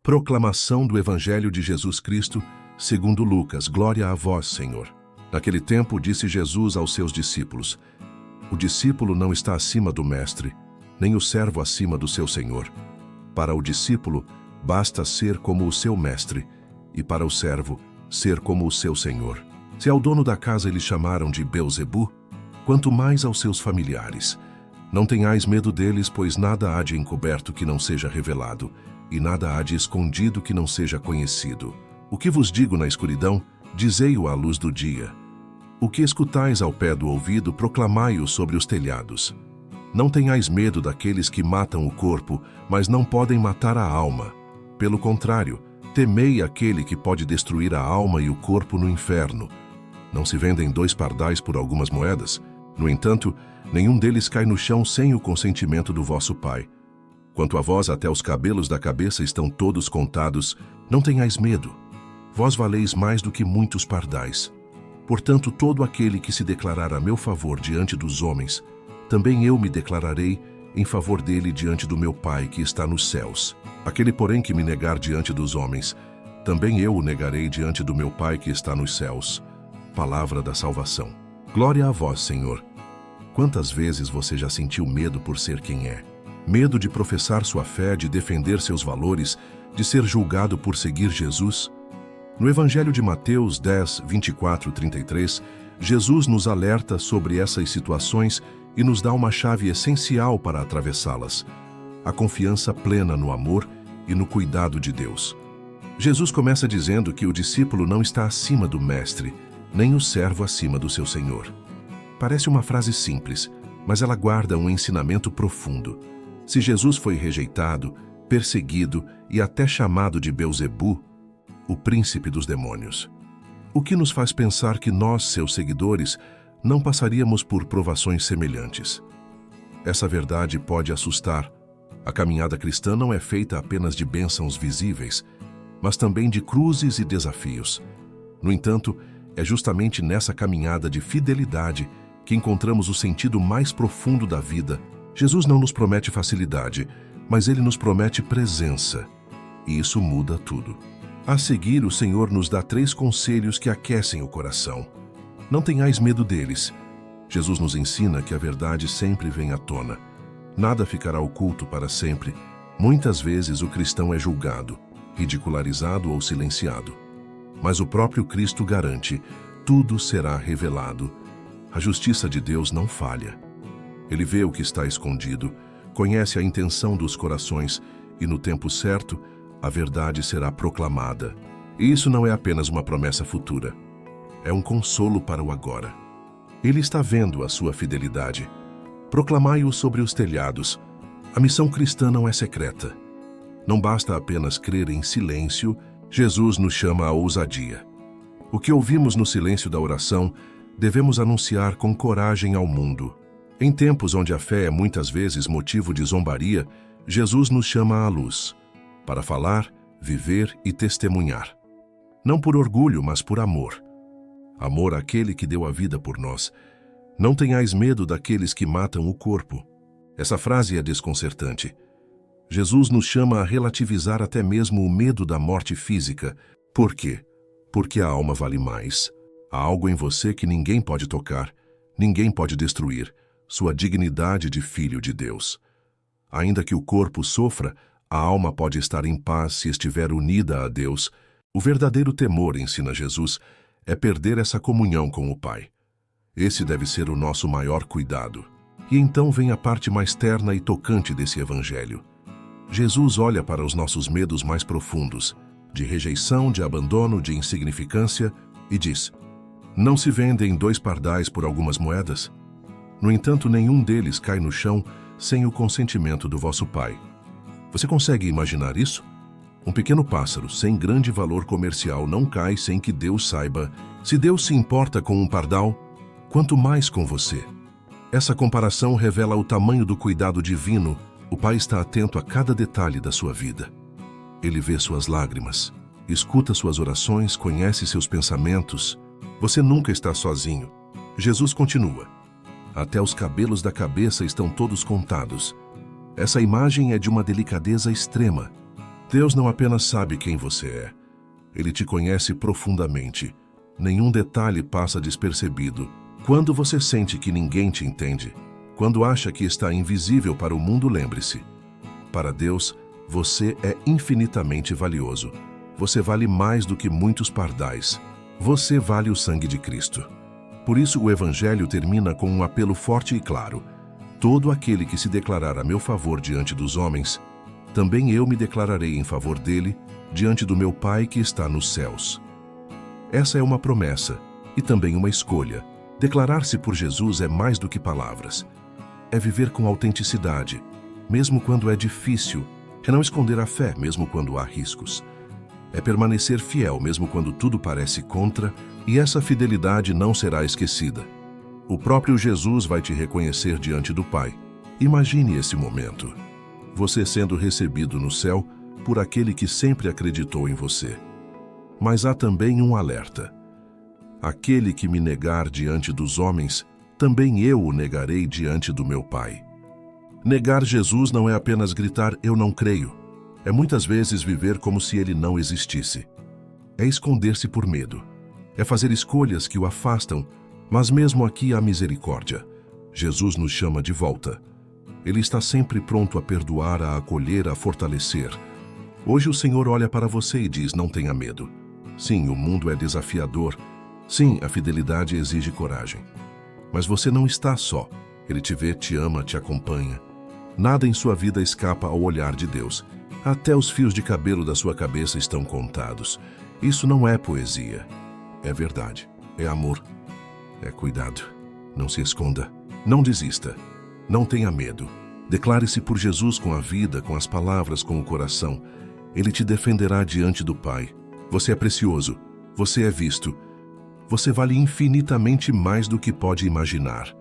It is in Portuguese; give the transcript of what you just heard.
Proclamação do Evangelho de Jesus Cristo, segundo Lucas. Glória a vós, Senhor. Naquele tempo, disse Jesus aos seus discípulos: O discípulo não está acima do mestre, nem o servo acima do seu senhor. Para o discípulo, basta ser como o seu mestre, e para o servo, ser como o seu senhor. Se ao dono da casa eles chamaram de Beelzebu, quanto mais aos seus familiares. Não tenhais medo deles, pois nada há de encoberto que não seja revelado, e nada há de escondido que não seja conhecido. O que vos digo na escuridão, dizei-o à luz do dia. O que escutais ao pé do ouvido, proclamai-o sobre os telhados. Não tenhais medo daqueles que matam o corpo, mas não podem matar a alma. Pelo contrário, temei aquele que pode destruir a alma e o corpo no inferno. Não se vendem 2 pardais por algumas moedas? No entanto, nenhum deles cai no chão sem o consentimento do vosso Pai. Quanto a vós, até os cabelos da cabeça estão todos contados. Não tenhais medo. Vós valeis mais do que muitos pardais. Portanto, todo aquele que se declarar a meu favor diante dos homens, também eu me declararei em favor dele diante do meu Pai que está nos céus. Aquele, porém, que me negar diante dos homens, também eu o negarei diante do meu Pai que está nos céus. Palavra da salvação. Glória a vós, Senhor. Quantas vezes você já sentiu medo por ser quem é? Medo de professar sua fé, de defender seus valores, de ser julgado por seguir Jesus? No Evangelho de Mateus 10, 24 e 33, Jesus nos alerta sobre essas situações e nos dá uma chave essencial para atravessá-las: a confiança plena no amor e no cuidado de Deus. Jesus começa dizendo que o discípulo não está acima do mestre, nem o servo acima do seu senhor. Parece uma frase simples, mas ela guarda um ensinamento profundo. Se Jesus foi rejeitado, perseguido e até chamado de Beelzebu, o príncipe dos demônios, o que nos faz pensar que nós, seus seguidores, não passaríamos por provações semelhantes? Essa verdade pode assustar. A caminhada cristã não é feita apenas de bênçãos visíveis, mas também de cruzes e desafios. No entanto, é justamente nessa caminhada de fidelidade que encontramos o sentido mais profundo da vida. Jesus não nos promete facilidade, mas Ele nos promete presença. E isso muda tudo. A seguir, o Senhor nos dá 3 conselhos que aquecem o coração. Não tenhais medo deles. Jesus nos ensina que a verdade sempre vem à tona. Nada ficará oculto para sempre. Muitas vezes o cristão é julgado, ridicularizado ou silenciado. Mas o próprio Cristo garante: tudo será revelado. A justiça de Deus não falha. Ele vê o que está escondido, conhece a intenção dos corações e, no tempo certo, a verdade será proclamada. E isso não é apenas uma promessa futura. É um consolo para o agora. Ele está vendo a sua fidelidade. Proclamai-o sobre os telhados. A missão cristã não é secreta. Não basta apenas crer em silêncio. Jesus nos chama à ousadia. O que ouvimos no silêncio da oração, devemos anunciar com coragem ao mundo. Em tempos onde a fé é muitas vezes motivo de zombaria, Jesus nos chama à luz, para falar, viver e testemunhar. Não por orgulho, mas por amor. Amor àquele que deu a vida por nós. Não tenhais medo daqueles que matam o corpo. Essa frase é desconcertante. Jesus nos chama a relativizar até mesmo o medo da morte física. Por quê? Porque a alma vale mais. Há algo em você que ninguém pode tocar, ninguém pode destruir: sua dignidade de filho de Deus. Ainda que o corpo sofra, a alma pode estar em paz se estiver unida a Deus. O verdadeiro temor, ensina Jesus, é perder essa comunhão com o Pai. Esse deve ser o nosso maior cuidado. E então vem a parte mais terna e tocante desse Evangelho. Jesus olha para os nossos medos mais profundos, de rejeição, de abandono, de insignificância, e diz: não se vendem 2 pardais por algumas moedas? No entanto, nenhum deles cai no chão sem o consentimento do vosso Pai. Você consegue imaginar isso? Um pequeno pássaro, sem grande valor comercial, não cai sem que Deus saiba. Se Deus se importa com um pardal, quanto mais com você. Essa comparação revela o tamanho do cuidado divino. O Pai está atento a cada detalhe da sua vida. Ele vê suas lágrimas, escuta suas orações, conhece seus pensamentos. Você nunca está sozinho. Jesus continua: até os cabelos da cabeça estão todos contados. Essa imagem é de uma delicadeza extrema. Deus não apenas sabe quem você é, Ele te conhece profundamente. Nenhum detalhe passa despercebido. Quando você sente que ninguém te entende, quando acha que está invisível para o mundo, lembre-se: para Deus, você é infinitamente valioso. Você vale mais do que muitos pardais. Você vale o sangue de Cristo. Por isso o Evangelho termina com um apelo forte e claro: todo aquele que se declarar a meu favor diante dos homens, também eu me declararei em favor dele diante do meu Pai que está nos céus. Essa é uma promessa e também uma escolha. Declarar-se por Jesus é mais do que palavras. É viver com autenticidade, mesmo quando é difícil. É não esconder a fé, mesmo quando há riscos. É permanecer fiel, mesmo quando tudo parece contra, e essa fidelidade não será esquecida. O próprio Jesus vai te reconhecer diante do Pai. Imagine esse momento. Você sendo recebido no céu por aquele que sempre acreditou em você. Mas há também um alerta. Aquele que me negar diante dos homens, também eu o negarei diante do meu Pai. Negar Jesus não é apenas gritar "eu não creio". É muitas vezes viver como se ele não existisse. É esconder-se por medo. É fazer escolhas que o afastam, mas mesmo aqui há misericórdia. Jesus nos chama de volta. Ele está sempre pronto a perdoar, a acolher, a fortalecer. Hoje o Senhor olha para você e diz: não tenha medo. Sim, o mundo é desafiador. Sim, a fidelidade exige coragem. Mas você não está só. Ele te vê, te ama, te acompanha. Nada em sua vida escapa ao olhar de Deus. Até os fios de cabelo da sua cabeça estão contados. Isso não é poesia. É verdade. É amor. É cuidado. Não se esconda. Não desista. Não tenha medo. Declare-se por Jesus com a vida, com as palavras, com o coração. Ele te defenderá diante do Pai. Você é precioso. Você é visto. Você vale infinitamente mais do que pode imaginar.